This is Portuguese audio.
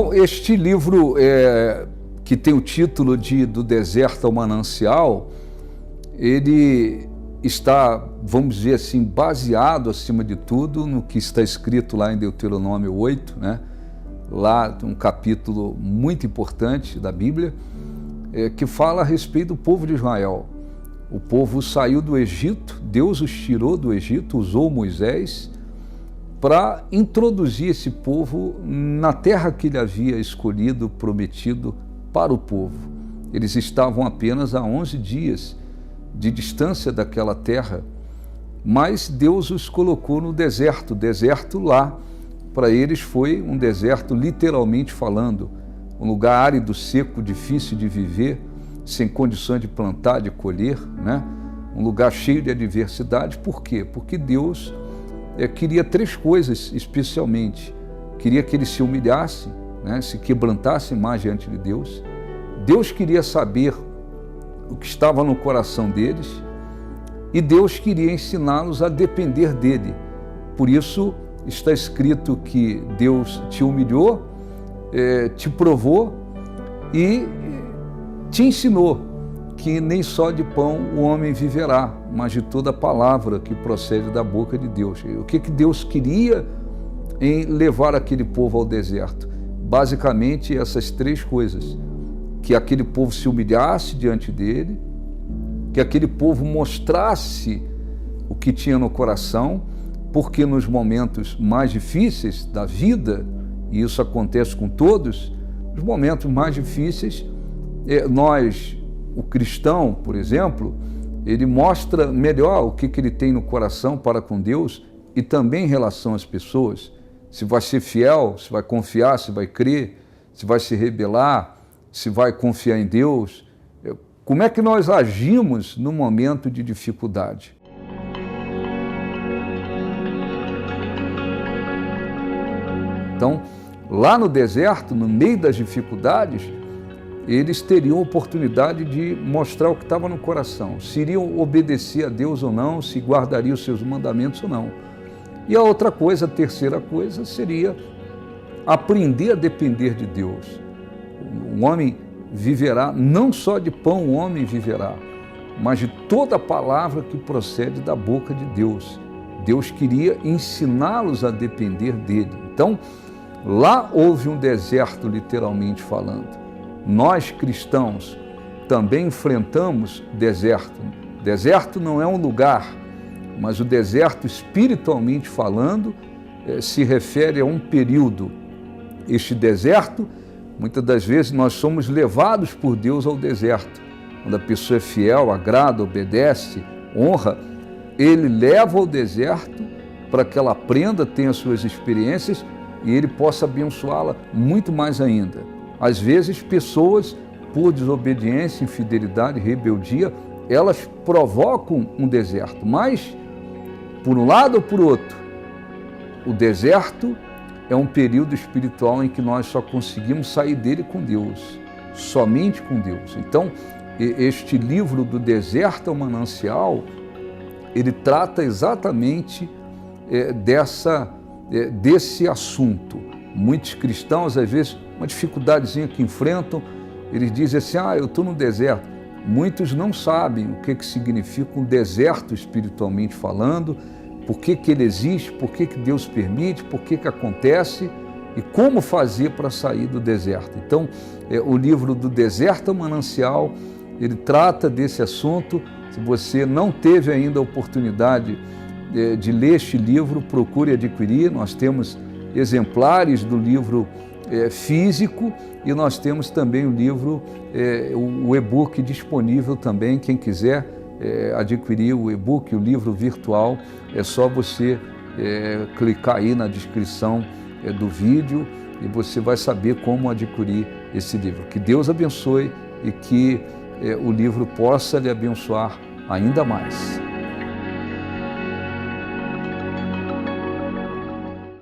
Bom, este livro que tem o título de Do Deserto ao Manancial, ele está, vamos dizer assim, baseado, acima de tudo, no que está escrito lá em Deuteronômio 8, né? Lá um capítulo muito importante da Bíblia, que fala a respeito do povo de Israel. O povo saiu do Egito, Deus os tirou do Egito, usou Moisés para introduzir esse povo na terra que ele havia escolhido, prometido para o povo. Eles estavam apenas a 11 dias de distância daquela terra, mas Deus os colocou no deserto. O deserto lá, para eles, foi um deserto literalmente falando, um lugar árido, seco, difícil de viver, sem condições de plantar, de colher, né? Um lugar cheio de adversidade. Por quê? Porque Deus queria três coisas especialmente. Queria que eles se humilhassem, né? Se quebrantassem mais diante de Deus. Deus queria saber o que estava no coração deles e Deus queria ensiná-los a depender dele. Por isso está escrito que Deus te humilhou, te provou e te ensinou que nem só de pão o homem viverá, mas de toda palavra que procede da boca de Deus. O que Deus queria em levar aquele povo ao deserto? Basicamente essas três coisas: que aquele povo se humilhasse diante dele, que aquele povo mostrasse o que tinha no coração, porque nos momentos mais difíceis da vida, e isso acontece com todos, nos momentos mais difíceis, nós, o cristão, por exemplo, ele mostra melhor o que ele tem no coração para com Deus e também em relação às pessoas. Se vai ser fiel, se vai confiar, se vai crer, se vai se rebelar, se vai confiar em Deus. Como é que nós agimos no momento de dificuldade? Então, lá no deserto, no meio das dificuldades, eles teriam a oportunidade de mostrar o que estava no coração, se iriam obedecer a Deus ou não, se guardariam os seus mandamentos ou não. E a outra coisa, a terceira coisa, seria aprender a depender de Deus. O homem viverá, não só de pão o homem viverá, mas de toda a palavra que procede da boca de Deus. Deus queria ensiná-los a depender dele. Então, lá houve um deserto, literalmente falando. Nós, cristãos, também enfrentamos deserto. Deserto não é um lugar, mas o deserto, espiritualmente falando, se refere a um período. Este deserto, muitas das vezes, nós somos levados por Deus ao deserto. Quando a pessoa é fiel, agrada, obedece, honra, Ele leva ao deserto para que ela aprenda, tenha suas experiências e Ele possa abençoá-la muito mais ainda. Às vezes, pessoas, por desobediência, infidelidade, rebeldia, elas provocam um deserto. Mas, por um lado ou por outro, o deserto é um período espiritual em que nós só conseguimos sair dele com Deus, somente com Deus. Então, este livro Do Deserto ao Manancial, ele trata exatamente desse assunto. Muitos cristãos, às vezes, uma dificuldadezinha que enfrentam, eles dizem assim, eu estou no deserto. Muitos não sabem o que significa um deserto espiritualmente falando, por que ele existe, por que Deus permite, por que acontece e como fazer para sair do deserto. Então, o livro Do Deserto ao Manancial, ele trata desse assunto. Se você não teve ainda a oportunidade de ler este livro, procure adquirir. Nós temos exemplares do livro físico e nós temos também o livro, o e-book disponível também. Quem quiser adquirir o e-book, o livro virtual, é só você clicar aí na descrição do vídeo e você vai saber como adquirir esse livro. Que Deus abençoe e que o livro possa lhe abençoar ainda mais.